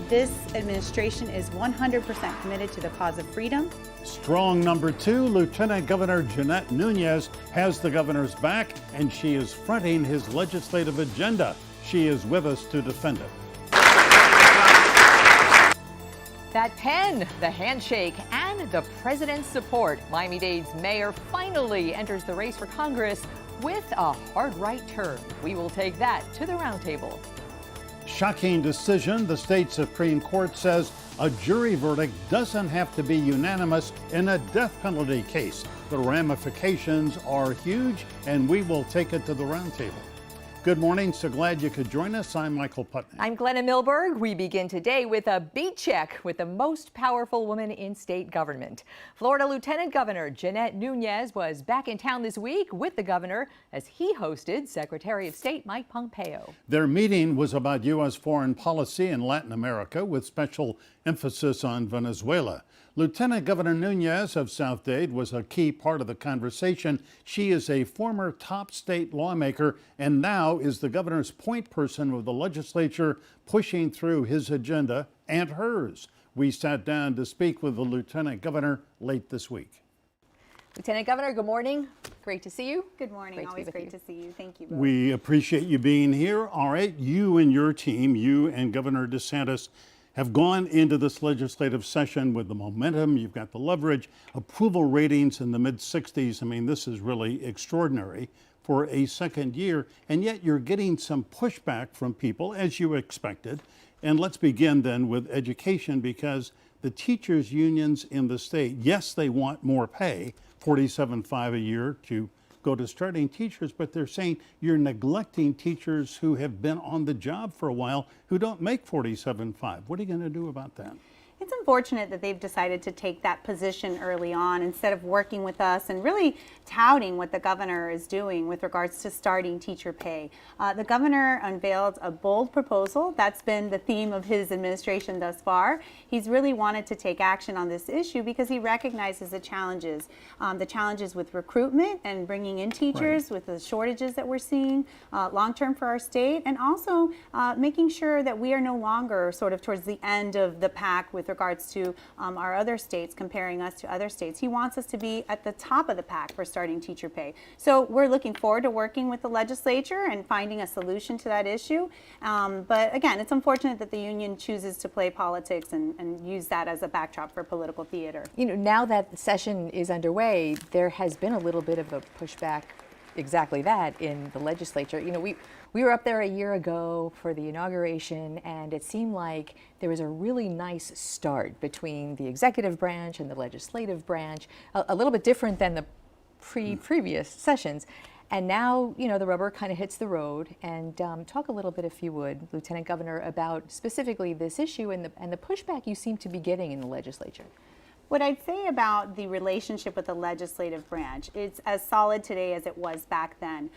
this administration is 100% committed to the cause of freedom. Strong number 2, Lieutenant Governor Jeanette Nunez has the governor's back, and she is fronting his legislative agenda. She is with us to defend it. That pen, the handshake, and the president's support. Miami-Dade's mayor finally enters the race for Congress with a hard right turn. We will take that to the Roundtable. Shocking decision. The state Supreme Court says a jury verdict doesn't have to be unanimous in a death penalty case. The ramifications are huge, and we will take it to the Roundtable. Good morning. So glad you could join us. I'm Michael Putney. I'm Glenna Milberg. We begin today with a beat check with the most powerful woman in state government. Florida Lieutenant Governor Jeanette Nunez was back in town this week with the governor as he hosted Secretary of State Mike Pompeo. Their meeting was about U.S. foreign policy in Latin America with special emphasis on Venezuela. Lieutenant Governor Nunez of South Dade was a key part of the conversation. She is a former top state lawmaker and now is the governor's point person with the legislature pushing through his agenda and hers. We sat down to speak with the lieutenant governor late this week. Lieutenant Governor, good morning. Great to see you. Good morning. Always great to see you. Thank you both. We appreciate you being here. All right, you and your team, you and Governor DeSantis, have gone into this legislative session with the momentum. You've got the leverage, approval ratings in the mid-60s. I mean, this is really extraordinary for a second year, and yet you're getting some pushback from people, as you expected. And let's begin then with education, because the teachers' unions in the state, yes, they want more pay, $47,500 a year to go to starting teachers, but they're saying you're neglecting teachers who have been on the job for a while who don't make $47,500. What are you going to do about that? It's unfortunate that they've decided to take that position early on instead of working with us and really touting what the governor is doing with regards to starting teacher pay. The governor unveiled a bold proposal. That's been the theme of his administration thus far. He's really wanted to take action on this issue because he recognizes the challenges with recruitment and bringing in teachers, with the shortages that we're seeing long-term for our state, and also making sure that we are no longer sort of towards the end of the pack with regards to our other states, comparing us to other states. He wants us to be at the top of the pack for starting teacher pay. So we're looking forward to working with the legislature and finding a solution to that issue. But again, it's unfortunate that the union chooses to play politics and use that as a backdrop for political theater. You know, now that the session is underway, there has been a little bit of a pushback, exactly that, in the legislature. You know, we were up there a year ago for the inauguration, and it seemed like there was a really nice start between the executive branch and the legislative branch, a little bit different than the previous sessions. And now, you know, the rubber kind of hits the road. And talk a little bit, if you would, Lieutenant Governor, about specifically this issue and the pushback you seem to be getting in the legislature. What I'd say about the relationship with the legislative branch, it's as solid today as it was back then.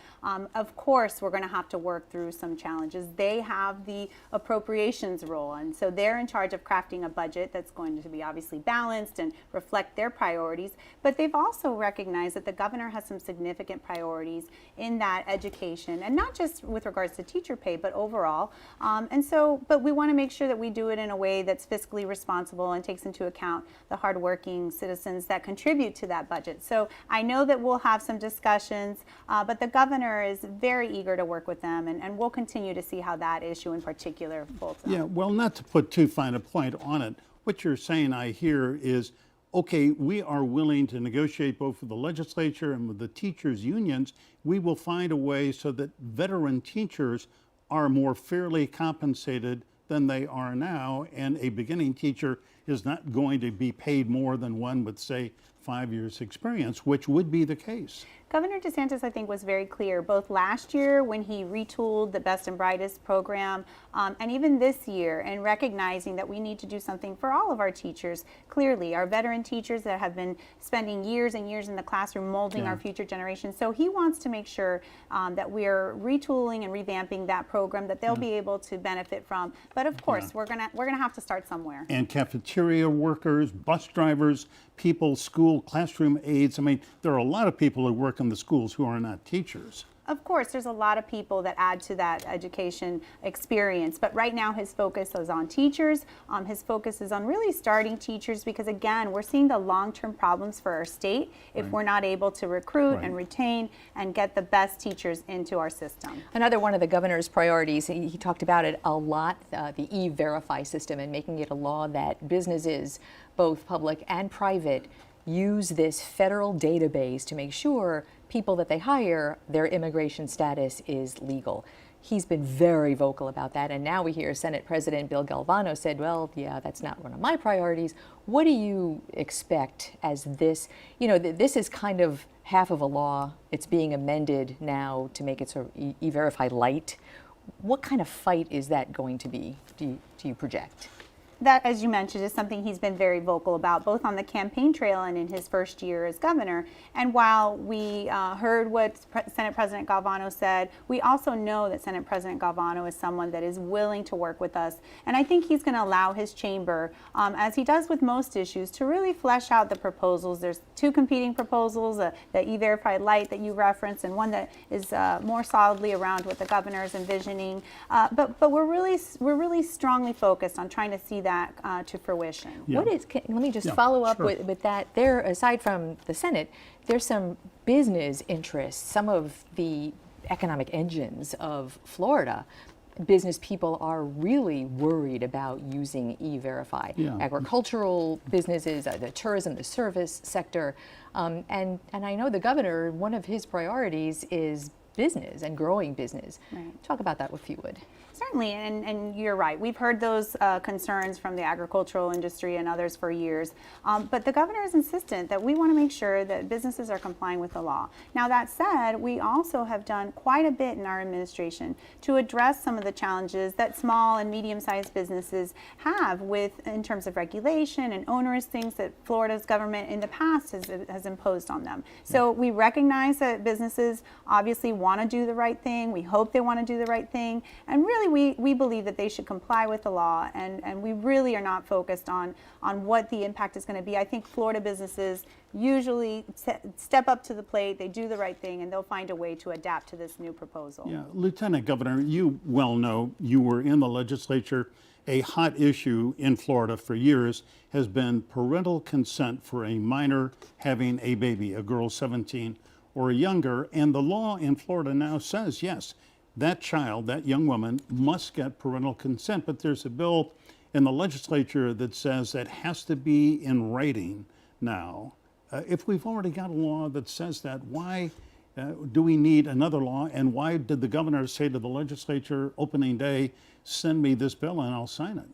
Of course, we're going to have to work through some challenges. They have the appropriations role, and so they're in charge of crafting a budget that's going to be obviously balanced and reflect their priorities. But they've also recognized that the governor has some significant priorities in that education, and not just with regards to teacher pay, but overall. But we want to make sure that we do it in a way that's fiscally responsible and takes into account the hard-working citizens that contribute to that budget. So I know that we'll have some discussions, but the governor is very eager to work with them, and we'll continue to see how that issue in particular folds out. Yeah, well, not to put too fine a point on it, what you're saying, I hear, is, okay, we are willing to negotiate both with the legislature and with the teachers' unions. We will find a way so that veteran teachers are more fairly compensated than they are now, and a beginning teacher is not going to be paid more than one with, say, 5 years experience, which would be the case. Governor DeSantis, I think, was very clear both last year when he retooled the Best and Brightest program and even this year, in recognizing that we need to do something for all of our teachers. Clearly, our veteran teachers that have been spending years and years in the classroom molding our future generation. So he wants to make sure that we're retooling and revamping that program that they'll be able to benefit from. But of course, we're gonna have to start somewhere. And cafeteria workers, bus drivers, people, school classroom aides. I mean, there are a lot of people who work in the schools who are not teachers. Of course, there's a lot of people that add to that education experience, but right now his focus is on teachers. His focus is on really starting teachers because, again, we're seeing the long-term problems for our state if we're not able to recruit and retain and get the best teachers into our system. Another one of the governor's priorities, he talked about it a lot, the E-Verify system and making it a law that businesses, both public and private, use this federal database to make sure people that they hire, their immigration status is legal. He's been very vocal about that, and now we hear Senate President Bill Galvano said, well, yeah, that's not one of my priorities. What do you expect as this, this is kind of half of a law. It's being amended now to make it sort of E-Verify light. What kind of fight is that going to be, do you project? That, as you mentioned, is something he's been very vocal about, both on the campaign trail and in his first year as governor. And while we heard what Senate President Galvano said, we also know that Senate President Galvano is someone that is willing to work with us. And I think he's going to allow his chamber, as he does with most issues, to really flesh out the proposals. There's two competing proposals, the E-Verify Lite that you referenced, and one that is more solidly around what the governor is envisioning. But we're really strongly focused on trying to see that to fruition. Let me just follow up with that. There, aside from the Senate, there's some business interests, some of the economic engines of Florida. Business people are really worried about using E-Verify. Agricultural businesses, the tourism, the service sector. And I know the governor, one of his priorities is business and growing business. Talk about that if you would. Certainly, and you're right. We've heard those concerns from the agricultural industry and others for years. But the governor is insistent that we want to make sure that businesses are complying with the law. Now, that said, we also have done quite a bit in our administration to address some of the challenges that small and medium-sized businesses have in terms of regulation and onerous things that Florida's government in the past has imposed on them. So we recognize that businesses obviously want to do the right thing. We hope they want to do the right thing. And really, we believe that they should comply with the law, and we really are not focused on what the impact is going to be. I think Florida businesses usually step up to the plate, they do the right thing, and they'll find a way to adapt to this new proposal. Yeah, Lieutenant Governor, you well know, you were in the legislature. A hot issue in Florida for years has been parental consent for a minor having a baby, a girl 17 or younger, and the law in Florida now says, yes, that child, that young woman, must get parental consent, but there's a bill in the legislature that says that has to be in writing now. If we've already got a law that says that, why do we need another law, and why did the governor say to the legislature opening day, send me this bill and I'll sign it?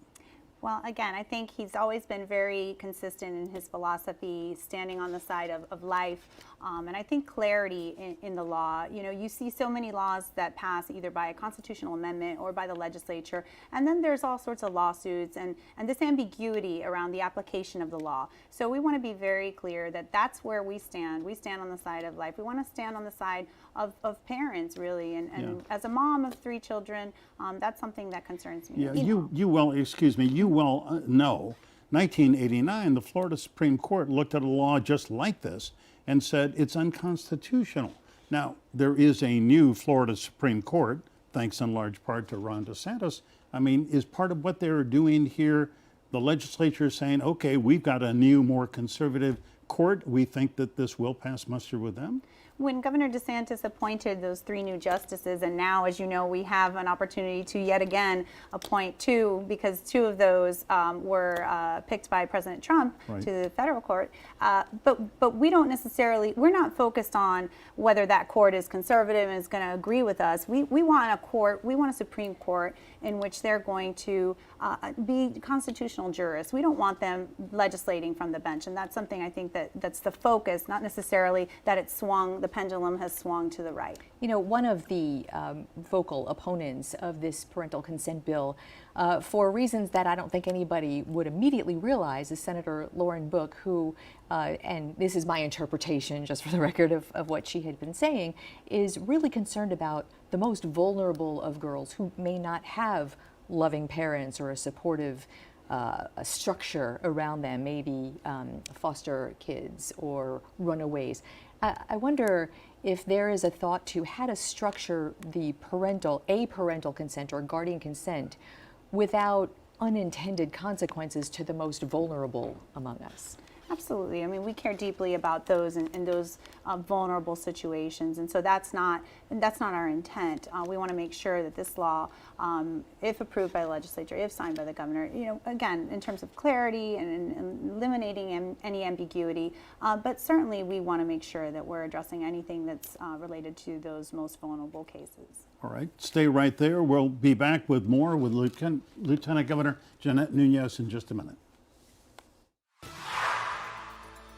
Well, again, I think he's always been very consistent in his philosophy, standing on the side of life, and I think clarity in the law. You see so many laws that pass either by a constitutional amendment or by the legislature, and then there's all sorts of lawsuits and this ambiguity around the application of the law. So we want to be very clear that that's where we stand. We stand on the side of life. We want to stand on the side of parents, really, and as a mom of 3 children, that's something that concerns me. Yeah, you well know, 1989, the Florida Supreme Court looked at a law just like this and said it's unconstitutional. Now, there is a new Florida Supreme Court, thanks in large part to Ron DeSantis. I mean, is part of what they're doing here the legislature saying, okay, we've got a new, more conservative court, we think that this will pass muster with them? When Governor DeSantis appointed those 3 new justices, and now, as you know, we have an opportunity to yet again appoint 2, because 2 of those were picked by President Trump to the federal court. But we don't necessarily, we're not focused on whether that court is conservative and is going to agree with us. We want a Supreme Court in which they're going to be constitutional jurists. We don't want them legislating from the bench, and that's something I think that's the focus, not necessarily that it's swung, the pendulum has swung to the right. One of the vocal opponents of this parental consent bill, for reasons that I don't think anybody would immediately realize, is Senator Lauren Book, who, and this is my interpretation just for the record of what she had been saying, is really concerned about the most vulnerable of girls who may not have loving parents or a supportive a structure around them, maybe foster kids or runaways. I wonder if there is a thought to how to structure the parental consent or guardian consent without unintended consequences to the most vulnerable among us. Absolutely. I mean, we care deeply about those in those vulnerable situations, and so that's not our intent. We want to make sure that this law, if approved by the legislature, if signed by the governor, again, in terms of clarity and eliminating any ambiguity, but certainly we want to make sure that we're addressing anything that's related to those most vulnerable cases. All right, stay right there. We'll be back with more with Lieutenant Governor Jeanette Nunez in just a minute.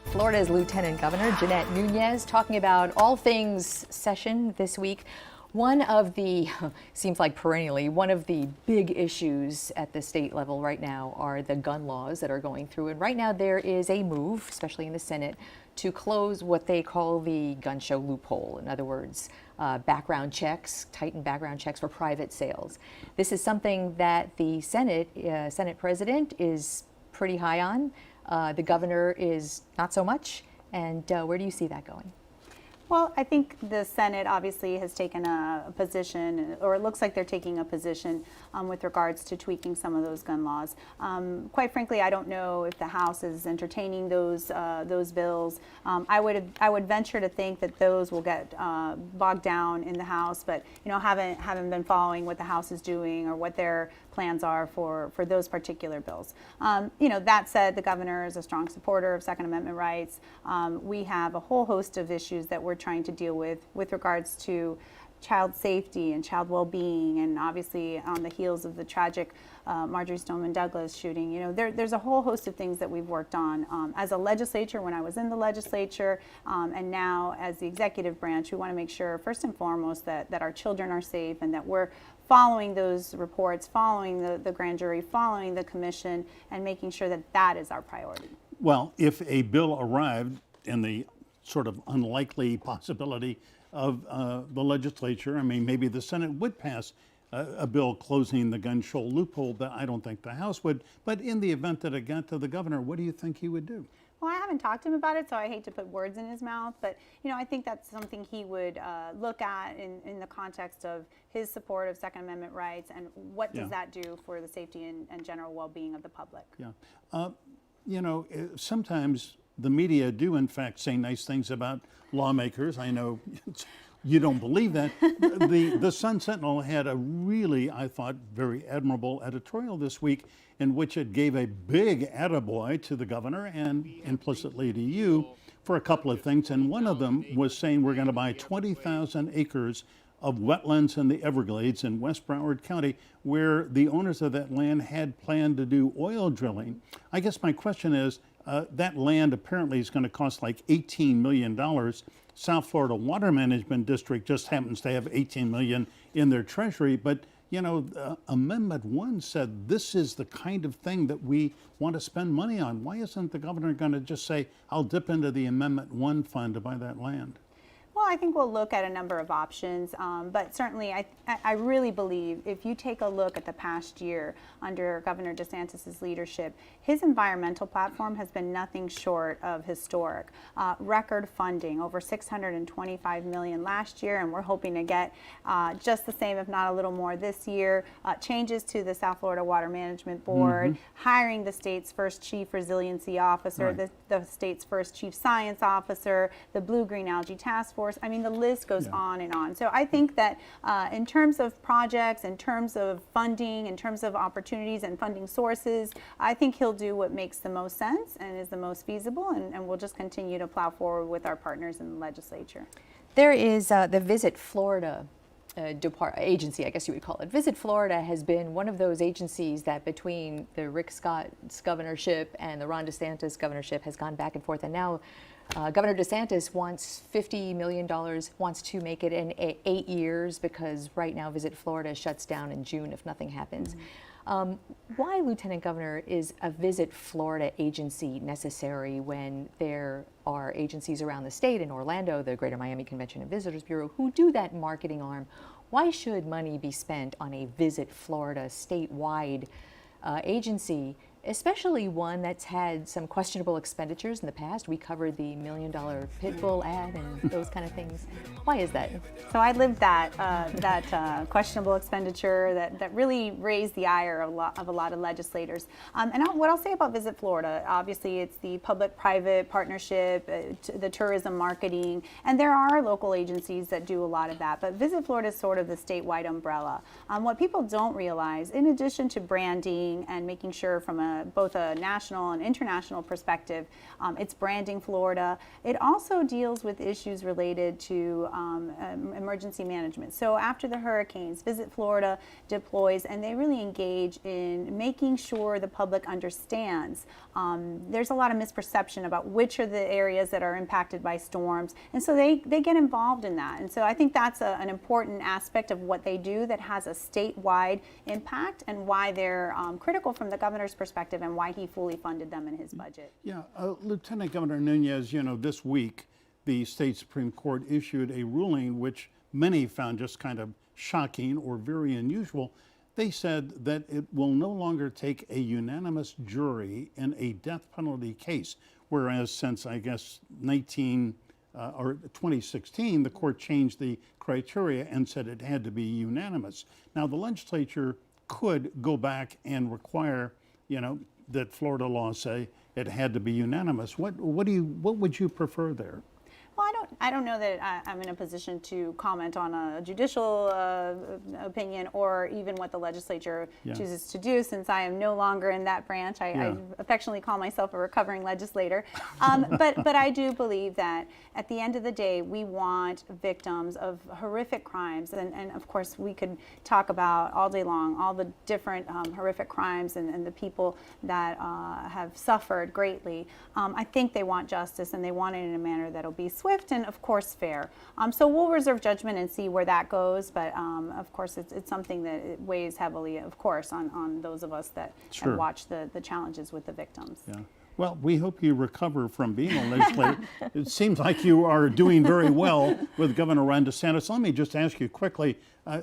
Florida's Lieutenant Governor Jeanette Nunez talking about all things session this week. One of the, seems like perennially, one of the big issues at the state level right now are the gun laws that are going through. And right now there is a move, especially in the Senate, to close what they call the gun show loophole. In other words, background checks, tightened background checks for private sales. This is something that the Senate President is pretty high on. The governor is not so much. And where do you see that going? Well, I think the Senate obviously has taken a position, or it looks like they're taking a position with regards to tweaking some of those gun laws. Quite frankly, I don't know if the House is entertaining those bills. I would venture to think that those will get bogged down in the House, but haven't been following what the House is doing or what their plans are for those particular bills. That said, the governor is a strong supporter of Second Amendment rights. We have a whole host of issues that we're trying to deal with regards to child safety and child well-being, and obviously on the heels of the tragic Marjorie Stoneman Douglas shooting, there's a whole host of things that we've worked on as a legislature when I was in the legislature, and now as the executive branch. We want to make sure first and foremost that our children are safe and that we're following those reports, following the grand jury, following the commission, and making sure that that is our priority. Well, if a bill arrived in the sort of unlikely possibility of the legislature, I mean, maybe the Senate would pass a bill closing the gun show loophole, but I don't think the House would. But in the event that it got to the governor, what do you think he would do? Well, I haven't talked to him about it, so I hate to put words in his mouth, but I think that's something he would look at in the context of his support of Second Amendment rights and what does that do for the safety and general well-being of the public. Yeah. Sometimes the media do in fact say nice things about lawmakers. I know you don't believe that. The Sun Sentinel had a really, I thought, very admirable editorial this week in which it gave a big attaboy to the governor and implicitly to you for a couple of things. And one of them was saying we're going to buy 20,000 acres of wetlands in the Everglades in West Broward County, where the owners of that land had planned to do oil drilling. I guess my question is, that land apparently is going to cost like $18 million. South Florida Water Management District just happens to have $18 million in their treasury, but Amendment 1 said this is the kind of thing that we want to spend money on. Why isn't the governor going to just say, I'll dip into the Amendment 1 fund to buy that land? Well, I think we'll look at a number of options, but certainly I really believe if you take a look at the past year under Governor DeSantis' leadership, his environmental platform has been nothing short of historic. Record funding, over $625 million last year, and we're hoping to get just the same, if not a little more this year. Changes to the South Florida Water Management Board, hiring the state's first chief resiliency officer, right. the state's first chief science officer, the Blue-Green Algae Task Force. I mean, the list goes on and on. So I think that in terms of projects, in terms of funding, in terms of opportunities and funding sources, I think he'll do what makes the most sense and is the most feasible, and we'll just continue to plow forward with our partners in the legislature. There is the Visit Florida agency, I guess you would call it. Visit Florida has been one of those agencies that between the Rick Scott's governorship and the Ron DeSantis governorship has gone back and forth, and now Governor DeSantis wants $50 million, wants to make it in 8 years because right now Visit Florida shuts down in June if nothing happens. Why, Lieutenant Governor, is a Visit Florida agency necessary when there are agencies around the state, in Orlando, the Greater Miami Convention and Visitors Bureau, who do that marketing arm? Why should money be spent on a Visit Florida statewide agency especially one that's had some questionable expenditures in the past. We covered the $1 million pit bull ad and those kind of things. Why is that? So I lived that questionable expenditure that really raised the ire of a lot of legislators. What I'll say about Visit Florida, obviously it's the public-private partnership, the tourism marketing, and there are local agencies that do a lot of that. But Visit Florida is sort of the statewide umbrella. What people don't realize, in addition to branding and making sure from both a national and international perspective, it's branding Florida. It also deals with issues related to emergency management. So after the hurricanes, Visit Florida deploys and they really engage in making sure the public understands. There's a lot of misperception about which are the areas that are impacted by storms, and so they get involved in that. And so I think that's an important aspect of what they do that has a statewide impact, and why they're critical from the governor's perspective, and why he fully funded them in his budget. Yeah, Lieutenant Governor Nunez, this week the state Supreme Court issued a ruling which many found just kind of shocking or very unusual. They said that it will no longer take a unanimous jury in a death penalty case, whereas since, I guess, 2016, the court changed the criteria and said it had to be unanimous. Now, the legislature could go back and require, that Florida law say it had to be unanimous. What would you prefer there? Well, I don't know that I'm in a position to comment on a judicial opinion or even what the legislature chooses to do, since I am no longer in that branch. I affectionately call myself a recovering legislator. But I do believe that at the end of the day, we want victims of horrific crimes, and of course we could talk about all day long all the different horrific crimes and the people that have suffered greatly. I think they want justice, and they want it in a manner that'll be swift and of course fair. So we'll reserve judgment and see where that goes, but of course it's something that it weighs heavily, of course, on those of us that have watched the challenges with the victims. Yeah. Well, we hope you recover from being a legislator. It seems like you are doing very well with Governor Ron DeSantis. Let me just ask you quickly,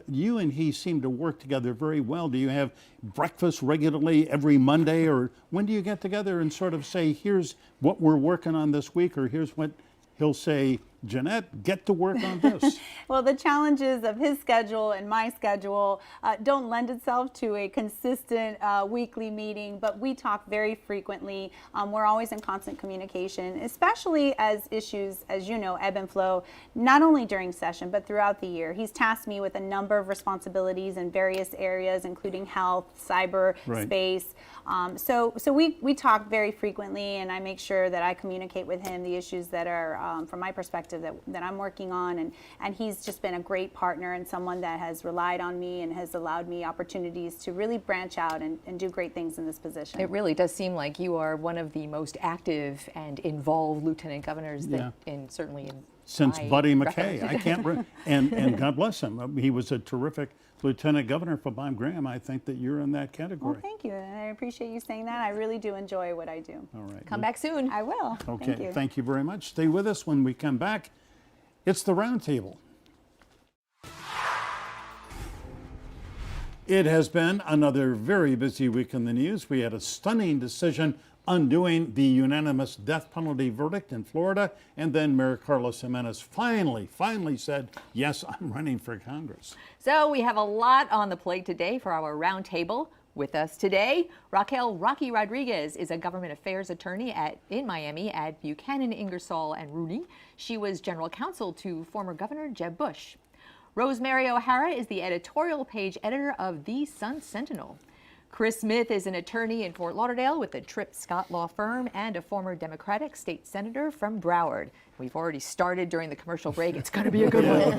you and he seem to work together very well. Do you have breakfast regularly every Monday, or when do you get together and sort of say, here's what we're working on this week, or here's what he'll say, Jeanette, get to work on this? Well, the challenges of his schedule and my schedule don't lend itself to a consistent weekly meeting, but we talk very frequently. We're always in constant communication, especially as issues, as you know, ebb and flow, not only during session, but throughout the year. He's tasked me with a number of responsibilities in various areas, including health, cyber, space. So we talk very frequently, and I make sure that I communicate with him the issues that are, from my perspective, that I'm working on, and he's just been a great partner and someone that has relied on me and has allowed me opportunities to really branch out and do great things in this position. It really does seem like you are one of the most active and involved lieutenant governors that, certainly in since Buddy McKay. I can't and God bless him. He was a terrific lieutenant governor for Bob Graham. I think that you're in that category. Well, thank you. And I appreciate you saying that. I really do enjoy what I do. All right. Come back soon. I will. Okay. Thank you very much. Stay with us. When we come back, it's the Roundtable. It has been another very busy week in the news. We had a stunning decision undoing the unanimous death penalty verdict in Florida, and then Mayor Carlos Jimenez finally said, yes, I'm running for Congress. So we have a lot on the plate today for our roundtable. With us today, Raquel Rocky Rodriguez is a government affairs attorney in Miami at Buchanan, Ingersoll and Rooney. She was general counsel to former Governor Jeb Bush. Rosemary O'Hara is the editorial page editor of the Sun-Sentinel. Chris Smith is an attorney in Fort Lauderdale with the Tripp Scott Law Firm and a former Democratic state senator from Broward. We've already started during the commercial break. It's going to be a good one.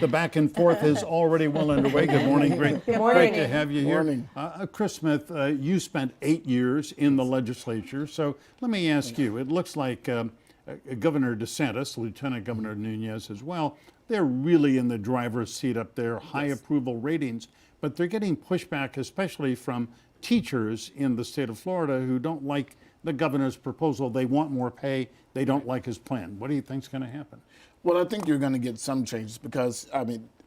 The back and forth is already well underway. Good morning. Great to have you here. Morning. Chris Smith, you spent 8 years in the legislature. So let me ask you, it looks like Governor DeSantis, Lieutenant Governor Nunez as well, they're really in the driver's seat up there, high approval ratings. But they're getting pushback, especially from teachers in the state of Florida who don't like the governor's proposal. They want more pay. They don't like his plan. What do you think is going to happen? Well, I think you're going to get some changes because,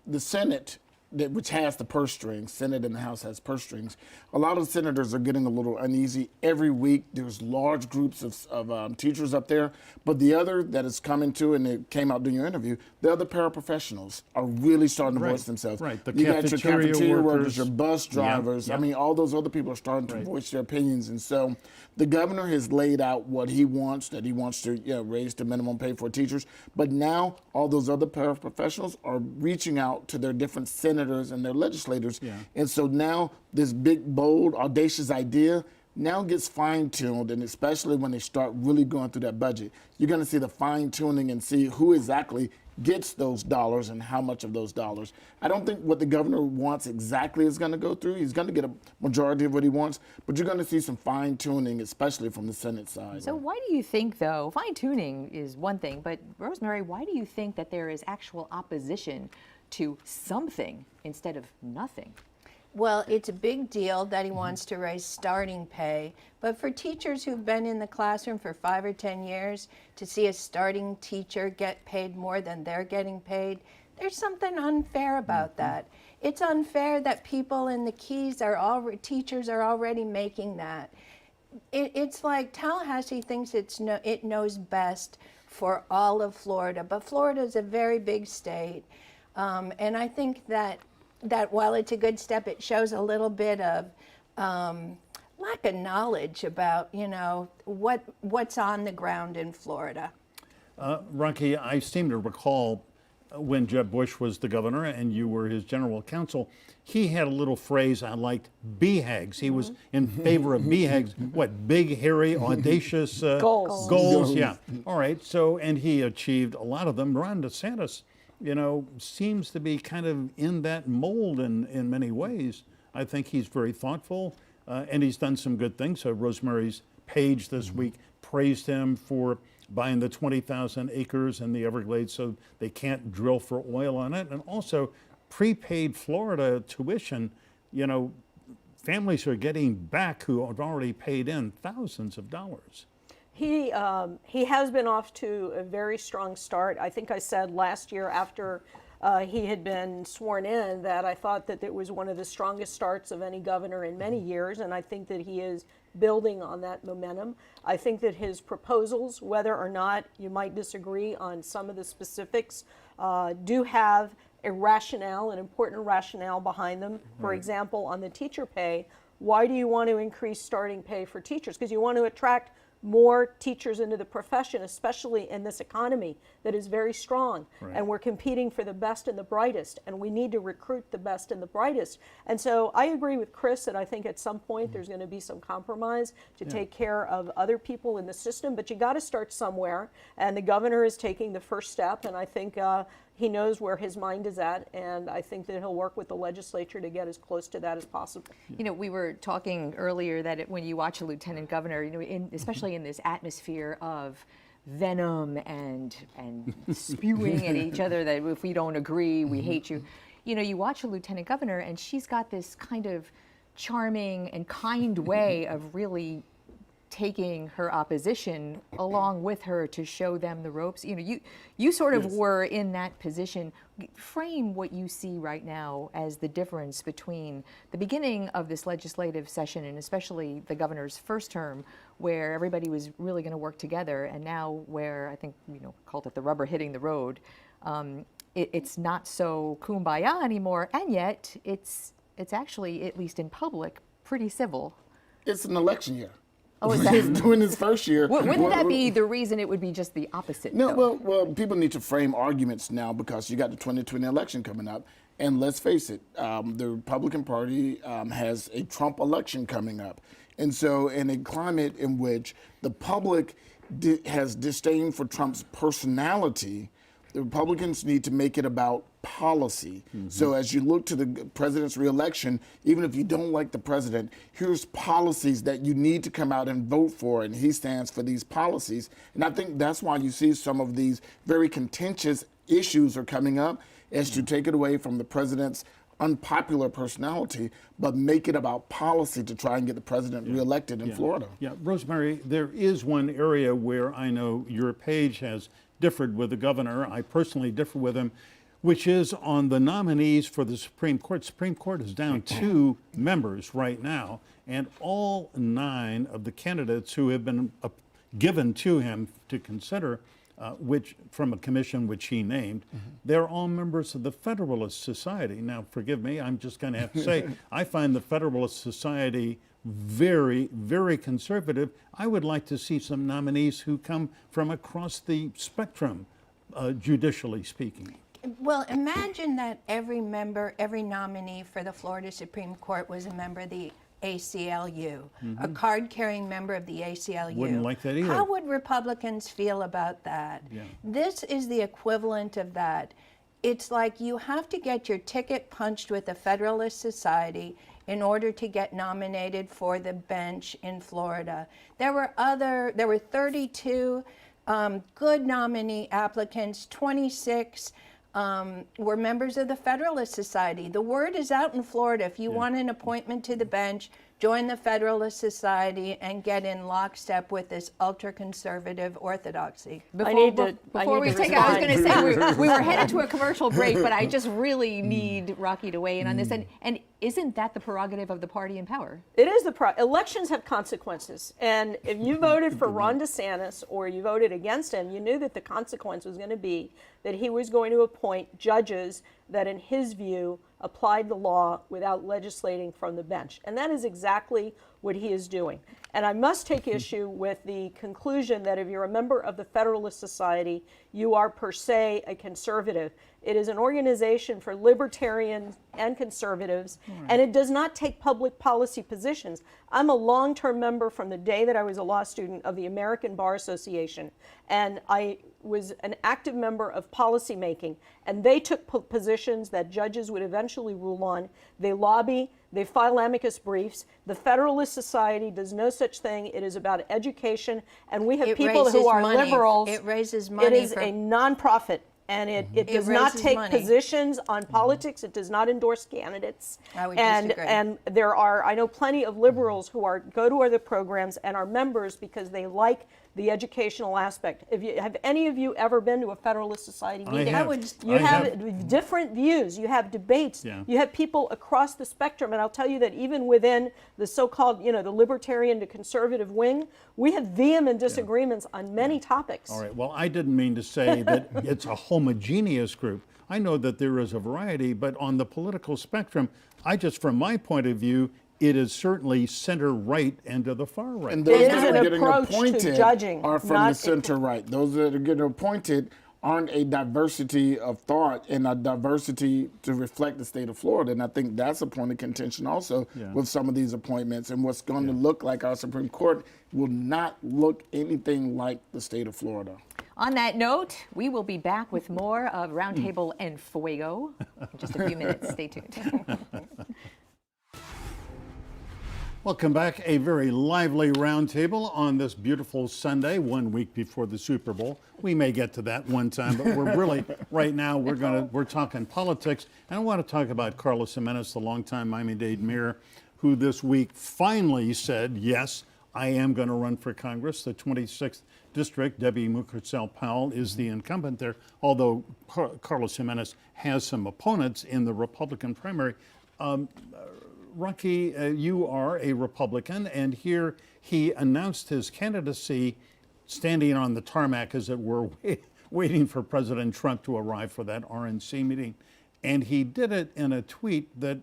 the Senate which has the purse strings, Senate and the House has purse strings, a lot of senators are getting a little uneasy. Every week there's large groups of teachers up there, but the other that is coming to, and it came out during your interview, the other paraprofessionals are really starting to voice themselves. Right, the you got your cafeteria workers, your bus drivers. Yep. I mean, all those other people are starting to voice their opinions, and so the governor has laid out what he wants, that he wants to raise the minimum pay for teachers, but now all those other paraprofessionals are reaching out to their different senators and their legislators. And so now this big, bold, audacious idea now gets fine-tuned, and especially when they start really going through that budget, you're going to see the fine-tuning and see who exactly gets those dollars and how much of those dollars. I don't think what the governor wants exactly is going to go through. He's going to get a majority of what he wants, but you're going to see some fine-tuning, especially from the Senate side. So why do you think, though, fine-tuning is one thing, but Rosemary, why do you think that there is actual opposition to something instead of nothing? Well, it's a big deal that he wants to raise starting pay, but for teachers who've been in the classroom for 5 or 10 years, to see a starting teacher get paid more than they're getting paid, there's something unfair about that. It's unfair that people in the Keys teachers are already making that. It's like Tallahassee thinks it knows best for all of Florida, but Florida is a very big state, and I think that while it's a good step, it shows a little bit of lack of knowledge about, what's on the ground in Florida. Rocky, I seem to recall when Jeb Bush was the governor and you were his general counsel, he had a little phrase I liked, BHAGs. He was in favor of BHAGs. What, big, hairy, audacious Goals. Goals, yeah. All right, so, and he achieved a lot of them. Ron DeSantis, seems to be kind of in that mold in many ways. I think he's very thoughtful, and he's done some good things. So Rosemary's page this week praised him for buying the 20,000 acres in the Everglades so they can't drill for oil on it, and also prepaid Florida tuition. Families are getting back who have already paid in thousands of dollars. He has been off to a very strong start. I think I said last year after he had been sworn in that I thought that it was one of the strongest starts of any governor in many years, and I think that he is building on that momentum. I think that his proposals, whether or not you might disagree on some of the specifics, do have a rationale, an important rationale behind them. For example, on the teacher pay, why do you want to increase starting pay for teachers? Because you want to attract more teachers into the profession, especially in this economy that is very strong. And we're competing for the best and the brightest, and we need to recruit the best and the brightest. And so I agree with Chris that I think at some point there's going to be some compromise to take care of other people in the system, but you got to start somewhere, and the governor is taking the first step, and I think he knows where his mind is at, and I think that he'll work with the legislature to get as close to that as possible. We were talking earlier that when you watch a lieutenant governor, especially in this atmosphere of venom and spewing at each other, that if we don't agree, we hate you. You watch a lieutenant governor, and she's got this kind of charming and kind way of really taking her opposition along with her to show them the ropes. You sort of were in that position. Frame what you see right now as the difference between the beginning of this legislative session and especially the governor's first term, where everybody was really going to work together, and now where I think called it the rubber hitting the road. It's not so kumbaya anymore, and yet it's actually, at least in public, pretty civil. It's an election year. Oh, is that? During his first year. Wouldn't that be the reason it would be just the opposite? No, though? well, people need to frame arguments now because you got the 2020 election coming up. And let's face it, the Republican Party has a Trump election coming up. And so in a climate in which the public has disdain for Trump's personality, the Republicans need to make it about policy. So as you look to the president's reelection, even if you don't like the president, here's policies that you need to come out and vote for, and he stands for these policies. And I think that's why you see some of these very contentious issues are coming up, is to take it away from the president's unpopular personality, but make it about policy to try and get the president reelected in Florida. Yeah, Rosemary, there is one area where I know your page has differed with the governor. I personally differ with him. which is on the nominees for the Supreme Court. Supreme Court is down 2 members right now, and all 9 of the candidates who have been given to him to consider, which from a commission which he named, they're all members of the Federalist Society. Now, forgive me, I'm just going to have to say, I find the Federalist Society very, very conservative. I would like to see some nominees who come from across the spectrum, judicially speaking. Well, imagine that every nominee for the Florida Supreme Court was a member of the ACLU, a card-carrying member of the ACLU. Wouldn't like that either. How would Republicans feel about that? Yeah. This is the equivalent of that. It's like you have to get your ticket punched with the Federalist Society in order to get nominated for the bench in Florida. There were 32 good nominee applicants, 26 were members of the Federalist Society. The word is out in Florida. If you want an appointment to the bench, join the Federalist Society and get in lockstep with this ultra-conservative orthodoxy. Before we take it, I was going to say we were headed to a commercial break, but I just really need Rocky to weigh in on this. And isn't that the prerogative of the party in power? It is elections have consequences, and if you voted for Ron DeSantis or you voted against him, you knew that the consequence was going to be that he was going to appoint judges that, in his view, applied the law without legislating from the bench, and that is exactly what he is doing. And I must take issue with the conclusion that if you're a member of the Federalist Society, you are per se a conservative. It is an organization for libertarians and conservatives, and it does not take public policy positions. I'm a long-term member from the day that I was a law student of the American Bar Association, and I was an active member of policy making, and they took positions that judges would eventually rule on. They lobby, they file amicus briefs. The Federalist Society does no such thing. It is about education, and we have people who are liberals. It raises money. It is a nonprofit. And it does not take positions on politics. It does not endorse candidates. I would disagree. And there are, I know plenty of liberals who go to other programs and are members because they like the educational aspect. Have any of you ever been to a Federalist Society meeting? You have different views. You have debates. Yeah. You have people across the spectrum. And I'll tell you that even within the so-called, the libertarian to conservative wing, we have vehement disagreements on many topics. All right. Well, I didn't mean to say that it's a homogeneous group. I know that there is a variety, but on the political spectrum, from my point of view, it is certainly center-right and to the far right. And those It that is are an getting approach to appointed judging, are from not the center-right. Those that are getting appointed aren't a diversity of thought and a diversity to reflect the state of Florida. And I think that's a point of contention also with some of these appointments. And what's going to look like our Supreme Court will not look anything like the state of Florida. On that note, we will be back with more of Roundtable en Fuego in just a few minutes. Stay tuned. Welcome back. A very lively roundtable on this beautiful Sunday, 1 week before the Super Bowl. We may get to that one time, but we're really, right now, we're talking politics. And I want to talk about Carlos Jimenez, the longtime Miami-Dade mayor, who this week finally said, yes, I am going to run for Congress. The 26th district, Debbie Mucarsel-Powell is the incumbent there, although Carlos Jimenez has some opponents in the Republican primary. Rocky, you are a Republican, and here he announced his candidacy standing on the tarmac, as it were, waiting for President Trump to arrive for that RNC meeting. And he did it in a tweet that,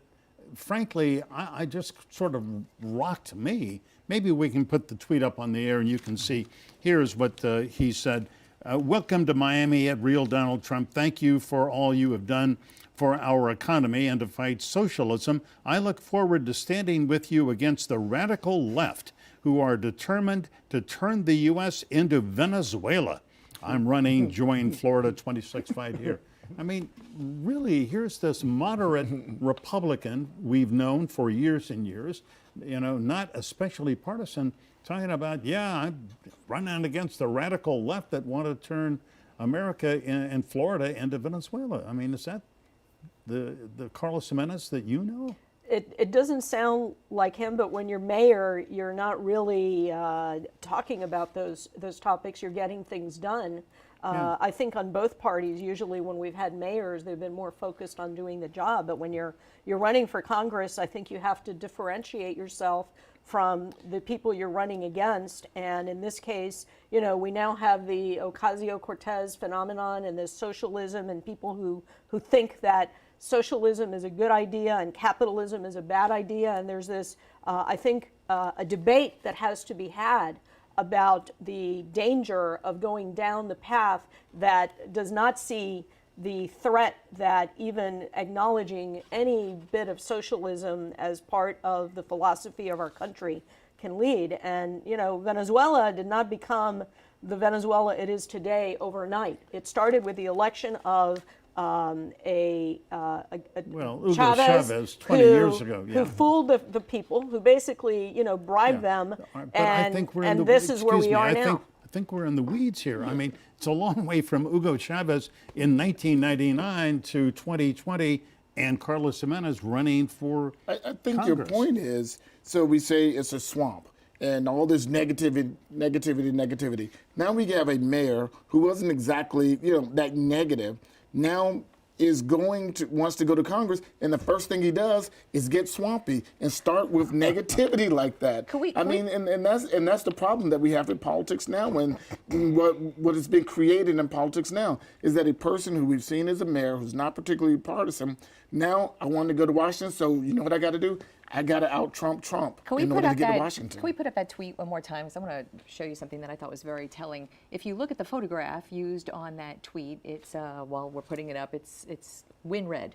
frankly, I just sort of rocked me. Maybe we can put the tweet up on the air and you can see. Here's what he said. Welcome to Miami at Real Donald Trump. Thank you for all you have done for our economy and to fight socialism. I look forward to standing with you against the radical left who are determined to turn the U.S. into Venezuela. I'm running Join Florida 26-5 here. I mean, really, here's this moderate Republican we've known for years and years, not especially partisan, talking about, I'm running against the radical left that want to turn America and Florida into Venezuela. I mean, is that the Carlos Jimenez that you know? It doesn't sound like him, but when you're mayor, you're not really talking about those topics. You're getting things done. I think on both parties, usually when we've had mayors, they've been more focused on doing the job. But when you're running for Congress, I think you have to differentiate yourself from the people you're running against. And in this case, we now have the Ocasio-Cortez phenomenon and this socialism and people who think that socialism is a good idea and capitalism is a bad idea. And there's this, I think, a debate that has to be had about the danger of going down the path that does not see the threat that even acknowledging any bit of socialism as part of the philosophy of our country can lead. And, Venezuela did not become the Venezuela it is today overnight. It started with the election of Hugo Chavez 20 years ago, who fooled the people, who basically, bribed them, But and, I think we're and this is where we are now. I think we're in the weeds here. I mean, it's a long way from Hugo Chavez in 1999 to 2020 and Carlos Jimenez running for I think Congress. your point is, so we say it's a swamp and all this negativity. Now we have a mayor who wasn't exactly, that negative. Now wants to go to Congress, and the first thing he does is get swampy and start with negativity like that. And that's the problem that we have in politics now. When what has been created in politics now is that a person who we've seen as a mayor who's not particularly partisan. Now I want to go to Washington, so you know what I got to do? I got to out-Trump in order to get to Washington. Can we put up that tweet one more time? Because I want to show you something that I thought was very telling. If you look at the photograph used on that tweet, it's while we're putting it up, it's WinRed,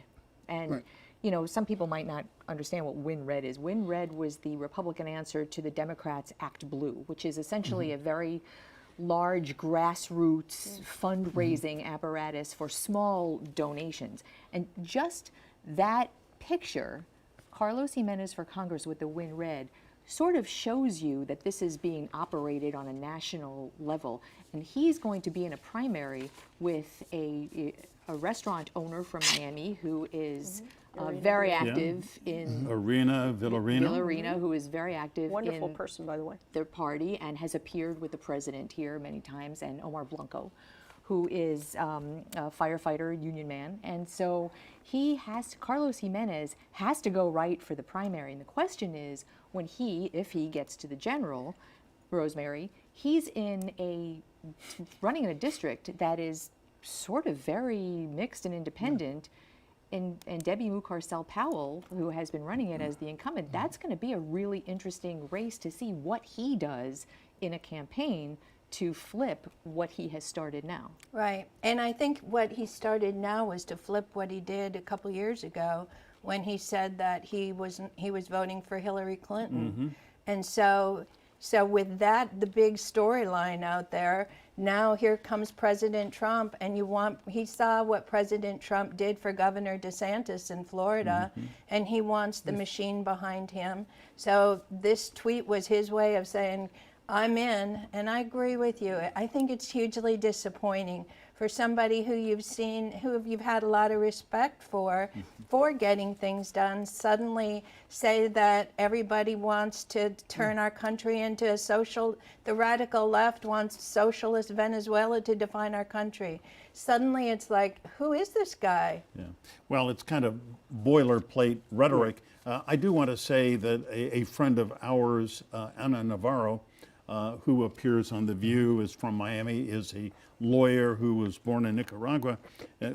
and right. Some people might not understand what WinRed is. WinRed was the Republican answer to the Democrats' Act Blue, which is essentially a very large grassroots fundraising apparatus for small donations, and just that picture. Carlos Jimenez for Congress with the WinRed sort of shows you that this is being operated on a national level. And he's going to be in a primary with a restaurant owner from Miami who is very active in Villarino, who is very active Wonderful in person, by the way. their party and has appeared with the president here many times, and Omar Blanco, who is a firefighter, union man. And so Carlos Jimenez has to go right for the primary. And the question is, if he gets to the general, Rosemary, he's running in a district that is sort of very mixed and independent. And Debbie Mucarsel-Powell, who has been running it as the incumbent, that's going to be a really interesting race to see what he does in a campaign to flip what he has started now. Right. And I think what he started now was to flip what he did a couple years ago when he said that he was voting for Hillary Clinton. And so with that, the big storyline out there, now here comes President Trump, and he saw what President Trump did for Governor DeSantis in Florida, and he wants the machine behind him. So this tweet was his way of saying, I'm in, and I agree with you. I think it's hugely disappointing for somebody who you've had a lot of respect for getting things done, suddenly say that everybody wants to turn our country into the radical left wants socialist Venezuela to define our country. Suddenly it's like, who is this guy? Yeah. Well, it's kind of boilerplate rhetoric. I do want to say that a friend of ours, Ana Navarro, who appears on The View, is from Miami, is a lawyer who was born in Nicaragua,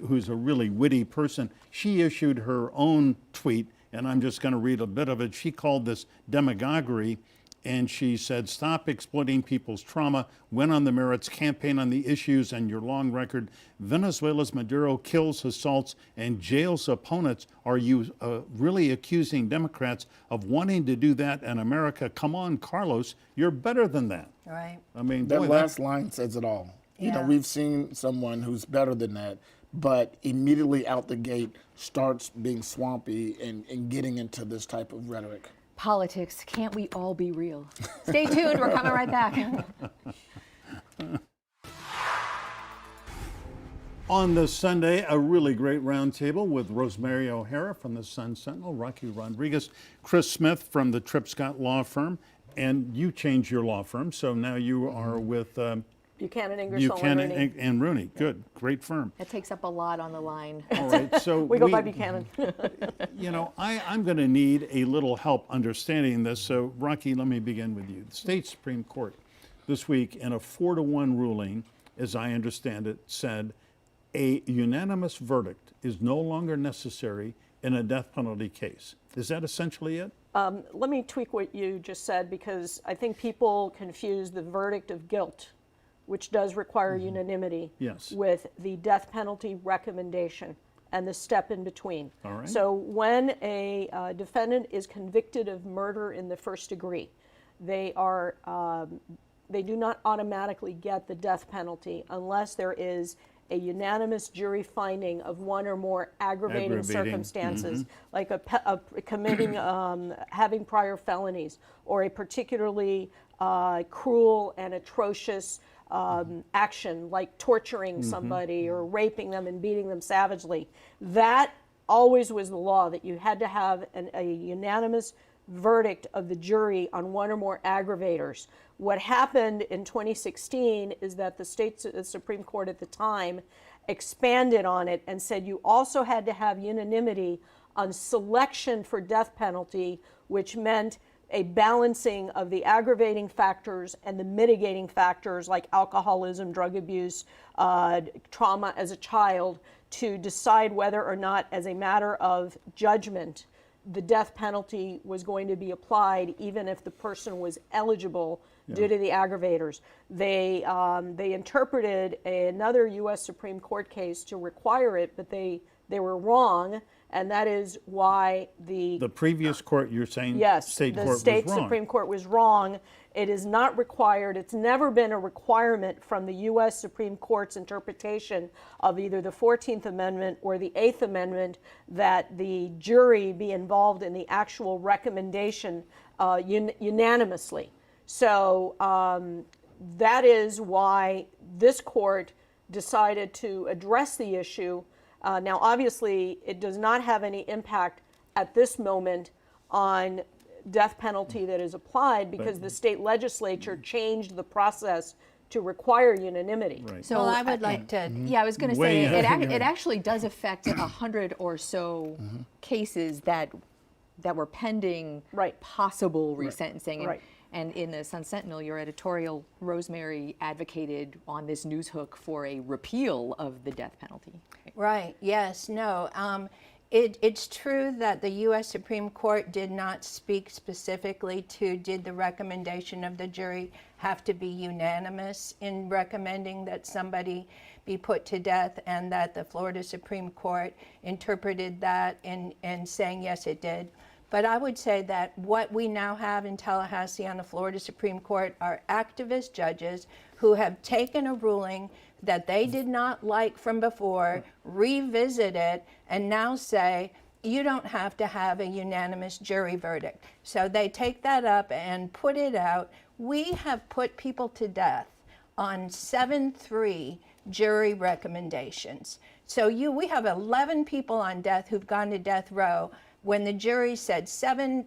who's a really witty person. She issued her own tweet, and I'm just going to read a bit of it. She called this demagoguery, and she said, "Stop exploiting people's trauma, win on the merits, campaign on the issues and your long record. Venezuela's Maduro kills, assaults, and jails opponents. Are you really accusing Democrats of wanting to do that in America? Come on, Carlos, you're better than that." Right. I mean, That boy, last line says it all. Yeah. We've seen someone who's better than that, but immediately out the gate starts being swampy and getting into this type of rhetoric. Politics, can't we all be real? Stay tuned, we're coming right back. On this Sunday, a really great roundtable with Rosemary O'Hara from the Sun Sentinel, Rocky Rodriguez, Chris Smith from the Tripp Scott Law Firm, and you changed your law firm, so now you are with Buchanan, Ingersoll, and Buchanan Rooney. and Rooney. Good, great firm. That takes up a lot on the line. All right, so We go by Buchanan. You know, I'm going to need a little help understanding this. So, Rocky, let me begin with you. The state Supreme Court this week, in a 4-1 ruling, as I understand it, said a unanimous verdict is no longer necessary in a death penalty case. Is that essentially it? Let me tweak what you just said, because I think people confuse the verdict of guilt, which does require unanimity, Yes. with the death penalty recommendation and the step in between. All right. So when a defendant is convicted of murder in the first degree, they do not automatically get the death penalty unless there is a unanimous jury finding of one or more aggravating circumstances, like committing, having prior felonies, or a particularly cruel and atrocious action, like torturing somebody or raping them and beating them savagely. That always was the law, that you had to have a unanimous verdict of the jury on one or more aggravators. What happened in 2016 is that the Supreme Court at the time expanded on it and said you also had to have unanimity on selection for death penalty, which meant a balancing of the aggravating factors and the mitigating factors like alcoholism, drug abuse, trauma as a child, to decide whether or not, as a matter of judgment, the death penalty was going to be applied, even if the person was eligible due to the aggravators. They interpreted another U.S. Supreme Court case to require it, but they were wrong, and that is why the previous court, you're saying, yes, state the court state was wrong. Supreme Court was wrong. It is not required. It's never been a requirement from the U.S. Supreme Court's interpretation of either the 14th Amendment or the 8th Amendment that the jury be involved in the actual recommendation unanimously. So that is why this court decided to address the issue. Now, obviously, it does not have any impact at this moment on death penalty that is applied, because the state legislature changed the process to require unanimity. Right. So Well, I would like to. Yeah, I was going to Way say ahead. it actually does affect 100 or so cases that were pending Right. possible resentencing. And, Right. and in the Sun Sentinel, your editorial, Rosemary advocated on this news hook for a repeal of the death penalty. Right, yes, no. It's true that the U.S. Supreme Court did not speak specifically to did the recommendation of the jury have to be unanimous in recommending that somebody be put to death, and that the Florida Supreme Court interpreted that in saying yes, it did. But I would say that what we now have in Tallahassee on the Florida Supreme Court are activist judges who have taken a ruling that they did not like from before, revisit it, and now say, you don't have to have a unanimous jury verdict. So they take that up and put it out. We have put people to death on 7-3 jury recommendations. So we have 11 people on death who've gone to death row. When the jury said 7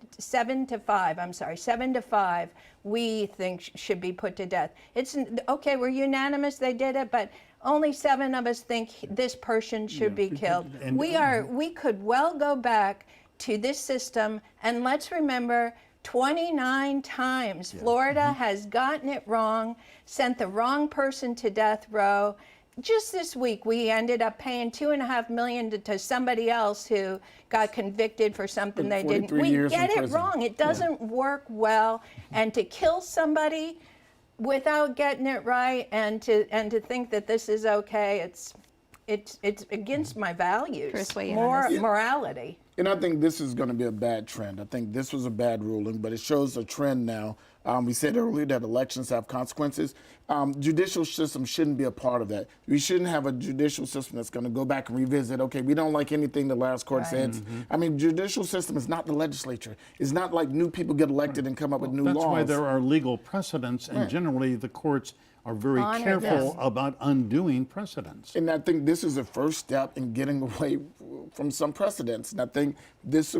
to 5, we think should be put to death. It's okay, we're unanimous, they did it, but only 7 of us think this person should be killed. And- We could well go back to this system, and let's remember 29 times Florida has gotten it wrong, sent the wrong person to death row. Just this week, we ended up paying $2.5 million to somebody else who got convicted for something they didn't. 43 We years get in it prison. wrong. It doesn't work well. And to kill somebody without getting it right, and to think that this is okay, it's against my values. Chris, weigh in on this. Morality. And I think this is going to be a bad trend. I think this was a bad ruling, but it shows a trend now. We said earlier that elections have consequences. Judicial system shouldn't be a part of that. We shouldn't have a judicial system that's going to go back and revisit, okay, we don't like anything the last court said. I mean, judicial system is not the legislature. It's not like new people get elected and come up with new That's laws. why there are legal precedents, and generally the courts are very Honor careful them. about undoing precedents. And I think this is a first step in getting away from some precedents. And I think this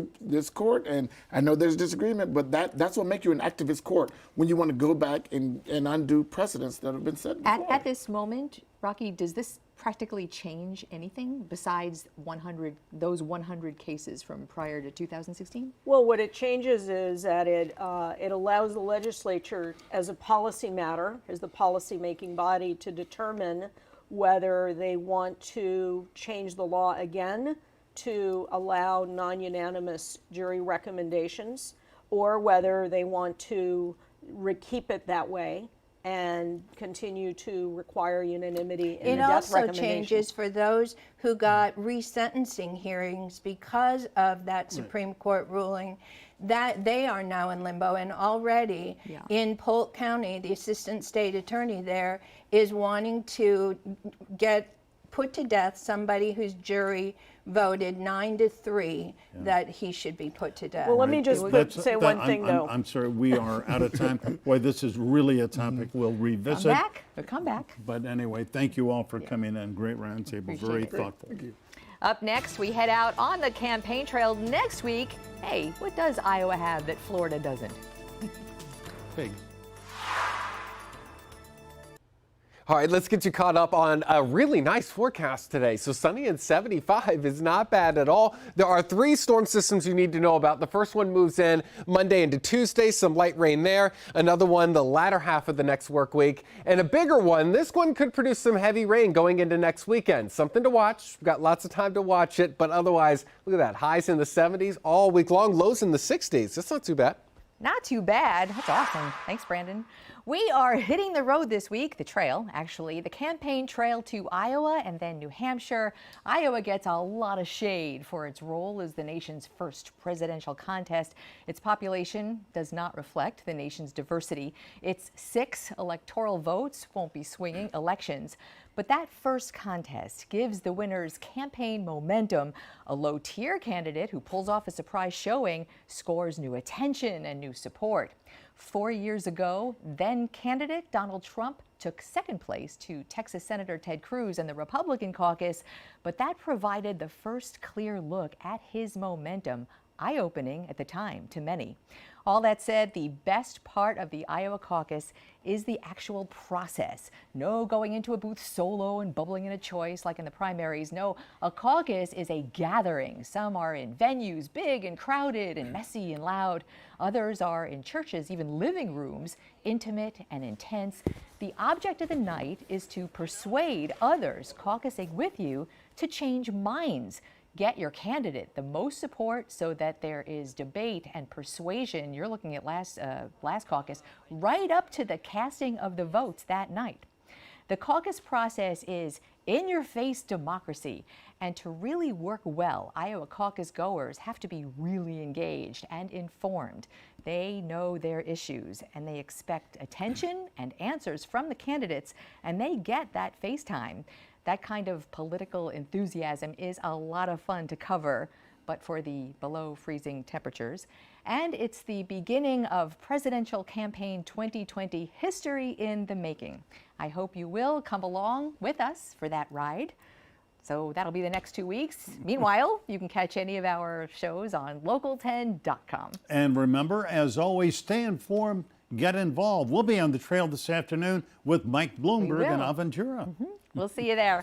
court, and I know there's disagreement, but that's what makes you an activist court, when you want to go back and undo precedents that have been set before. At this moment, Rocky, does this practically change anything besides those 100 cases from prior to 2016? Well, what it changes is that it allows the legislature, as a policy matter, as the policy-making body, to determine whether they want to change the law again to allow non-unanimous jury recommendations, or whether they want to keep it that way and continue to require unanimity in the death recommendation. It also changes for those who got resentencing hearings because of that Supreme Court ruling, that they are now in limbo. And already in Polk County, the assistant state attorney there is wanting to put to death somebody whose jury voted 9-3 that he should be put to death. Well, let me just say one thing, though. I'm sorry, we are out of time. Boy, this is really a topic we'll revisit. Come back. But anyway, thank you all for coming in. Great roundtable, very thoughtful. Up next, we head out on the campaign trail next week. Hey, what does Iowa have that Florida doesn't? Pigs. All right, let's get you caught up on a really nice forecast today. So sunny and 75 is not bad at all. There are 3 storm systems you need to know about. The first one moves in Monday into Tuesday, some light rain there. Another one the latter half of the next work week. And a bigger one, this one could produce some heavy rain going into next weekend. Something to watch. We've got lots of time to watch it. But otherwise, look at that. Highs in the 70s all week long, lows in the 60s. That's not too bad. Not too bad. That's awesome. Thanks, Brandon. We are hitting the road this week, the trail, actually, the campaign trail to Iowa and then New Hampshire. Iowa gets a lot of shade for its role as the nation's first presidential contest. Its population does not reflect the nation's diversity. Its 6 electoral votes won't be swinging elections. But that first contest gives the winners campaign momentum. A low-tier candidate who pulls off a surprise showing scores new attention and new support. 4 years ago, then candidate Donald Trump took second place to Texas Senator Ted Cruz and the Republican caucus, but that provided the first clear look at his momentum, eye-opening at the time to many. All that said, the best part of the Iowa caucus is the actual process. No going into a booth solo and bubbling in a choice like in the primaries. No, a caucus is a gathering. Some are in venues, big and crowded and messy and loud. Others are in churches, even living rooms, intimate and intense. The object of the night is to persuade others caucusing with you to change minds. Get your candidate the most support so that there is debate and persuasion. You're looking at last caucus, right up to the casting of the votes that night. The caucus process is in-your-face democracy, and to really work well, Iowa caucus goers have to be really engaged and informed. They know their issues, and they expect attention and answers from the candidates, and they get that face time. That kind of political enthusiasm is a lot of fun to cover, but for the below freezing temperatures. And it's the beginning of Presidential Campaign 2020 history in the making. I hope you will come along with us for that ride. So that'll be the next 2 weeks. Meanwhile, you can catch any of our shows on local10.com. And remember, as always, stay informed, get involved. We'll be on the trail this afternoon with Mike Bloomberg in Aventura. We'll see you there.